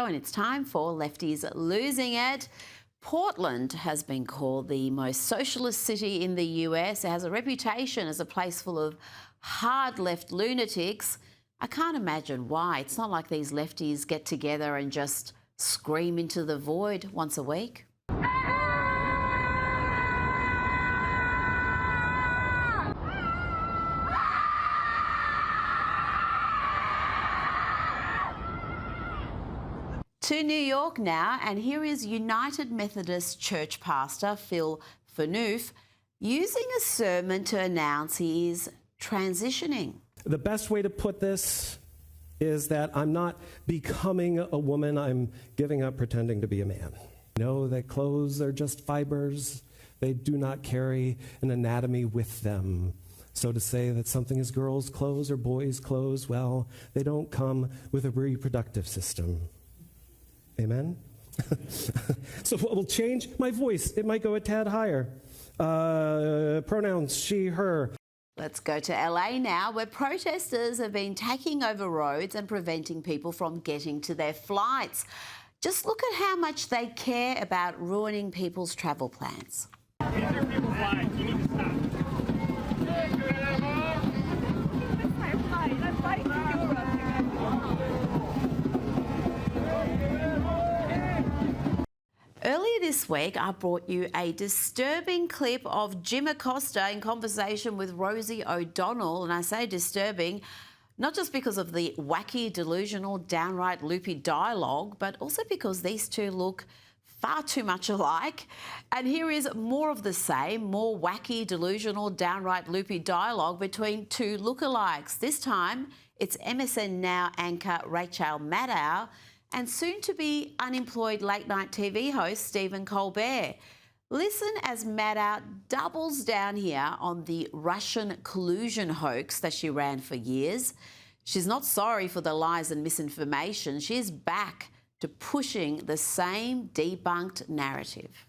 And it's time for Lefties Losing It. Portland has been called the most socialist city in the US. It has a reputation as a place full of hard left lunatics. I can't imagine why. It's not like these lefties get together and just scream into the void once a week. To New York now, and here is United Methodist church pastor Phil Phaneuf using a sermon to announce he is transitioning. The best way to put this is that I'm not becoming a woman, I'm giving up pretending to be a man. I know that clothes are just fibers, they do not carry an anatomy with them. So to say that something is girls' clothes or boys' clothes, well, they don't come with a reproductive system. Amen? So what will change? My voice. It might go a tad higher. Pronouns, she, her. Let's go to LA now, where protesters have been taking over roads and preventing people from getting to their flights. Just look at how much they care about ruining people's travel plans. These are people's lives. You need to stop. Earlier this week, I brought you a disturbing clip of Jim Acosta in conversation with Rosie O'Donnell. And I say disturbing, not just because of the wacky, delusional, downright loopy dialogue, but also because these two look far too much alike. And here is more of the same, more wacky, delusional, downright loopy dialogue between two lookalikes. This time, it's MSN Now anchor Rachel Maddow and soon-to-be unemployed late-night TV host Stephen Colbert. Listen as Maddow doubles down here on the Russian collusion hoax that she ran for years. She's not sorry for the lies and misinformation. She's back to pushing the same debunked narrative.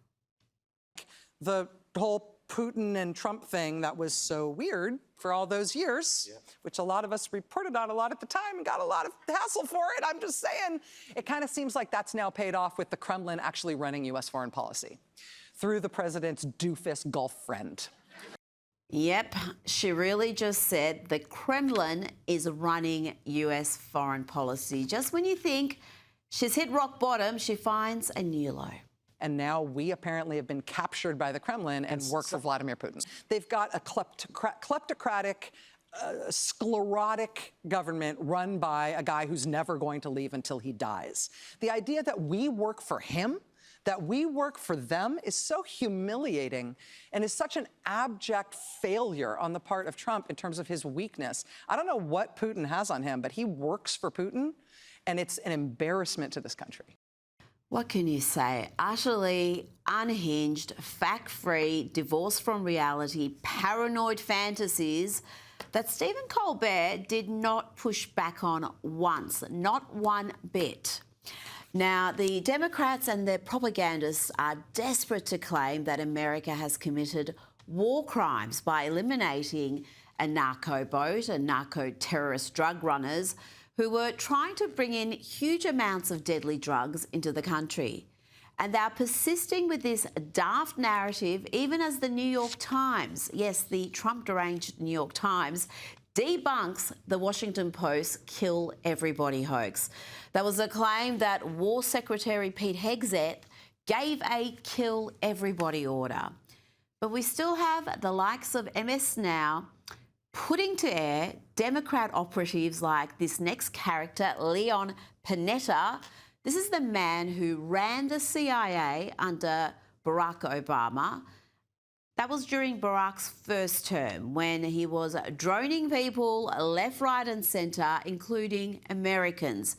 The whole Putin and Trump thing that was so weird for all those years, which a lot of us reported on a lot at the time and got a lot of hassle for it. I'm just saying, it kind of seems like that's now paid off with the Kremlin actually running U.S. foreign policy through the president's doofus Gulf friend. Yep, she really just said the Kremlin is running U.S. foreign policy. Just when you think she's hit rock bottom, she finds a new low. And now we apparently have been captured by the Kremlin and work for Vladimir Putin. They've got a kleptocratic, sclerotic government run by a guy who's never going to leave until he dies. The idea that we work for him, that we work for them, is so humiliating and is such an abject failure on the part of Trump in terms of his weakness. I don't know what Putin has on him, but he works for Putin, and it's an embarrassment to this country. What can you say? Utterly unhinged, fact-free, divorced from reality, paranoid fantasies that Stephen Colbert did not push back on once, not one bit. Now, the Democrats and their propagandists are desperate to claim that America has committed war crimes by eliminating a narco boat and narco-terrorist drug runners who were trying to bring in huge amounts of deadly drugs into the country. And they're persisting with this daft narrative, even as the New York Times, yes, the Trump-deranged New York Times, debunks the Washington Post kill everybody hoax. There was a claim that War Secretary Pete Hegseth gave a kill everybody order. But we still have the likes of MS Now putting to air Democrat operatives like this next character, Leon Panetta. This is the man who ran the CIA under Barack Obama. That was during Barack's first term, when he was droning people left, right and centre, including Americans.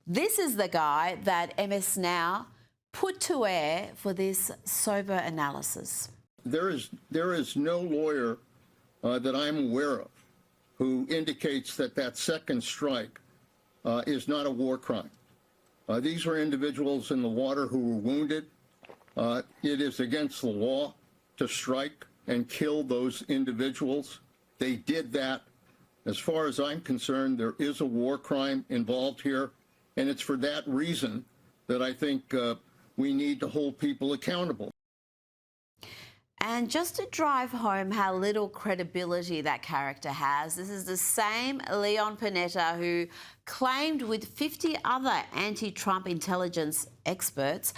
This is the guy that MS Now put to air for this sober analysis. There is no lawyer that I'm aware of who indicates that that second strike is not a war crime. These were individuals in the water who were wounded. It is against the law to strike and kill those individuals. They did that. As far as I'm concerned, there is a war crime involved here, and it's for that reason that I think we need to hold people accountable. And just to drive home how little credibility that character has, this is the same Leon Panetta who claimed with 50 other anti-Trump intelligence experts,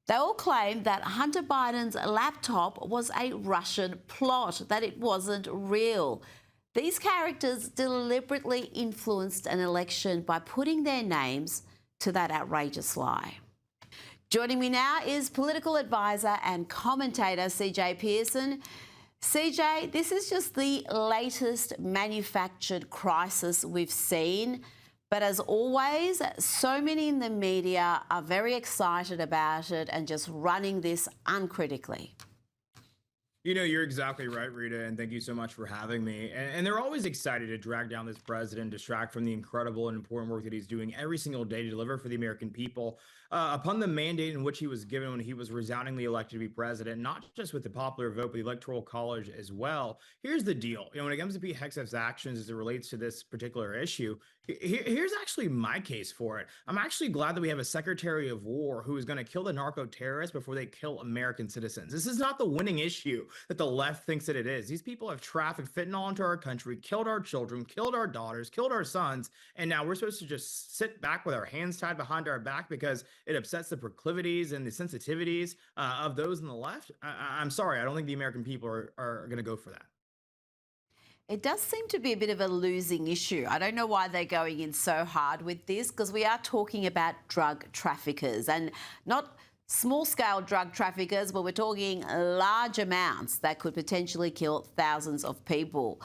they all claimed that Hunter Biden's laptop was a Russian plot, that it wasn't real. These characters deliberately influenced an election by putting their names to that outrageous lie. Joining me now is political advisor and commentator CJ Pearson. CJ, this is just the latest manufactured crisis we've seen. But as always, so many in the media are very excited about it and just running this uncritically. You know, you're exactly right, Rita, and thank you so much for having me. And they're always excited to drag down this president, distract from the incredible and important work that he's doing every single day to deliver for the American people. Upon the mandate in which he was given when he was resoundingly elected to be president, not just with the popular vote, but the Electoral College as well. Here's the deal. You know, when it comes to Pete Hegseth's actions as it relates to this particular issue, here's actually my case for it. I'm actually glad that we have a Secretary of War who is going to kill the narco-terrorists before they kill American citizens. This is not the winning issue that the left thinks that it is. These people have trafficked fentanyl into our country, killed our children, killed our daughters, killed our sons, and now we're supposed to just sit back with our hands tied behind our back because it upsets the proclivities and the sensitivities of those on the left. I'm sorry, I don't think the American people are going to go for that. It does seem to be a bit of a losing issue. I don't know why they're going in so hard with this, because we are talking about drug traffickers and not small-scale drug traffickers, but we're talking large amounts that could potentially kill thousands of people.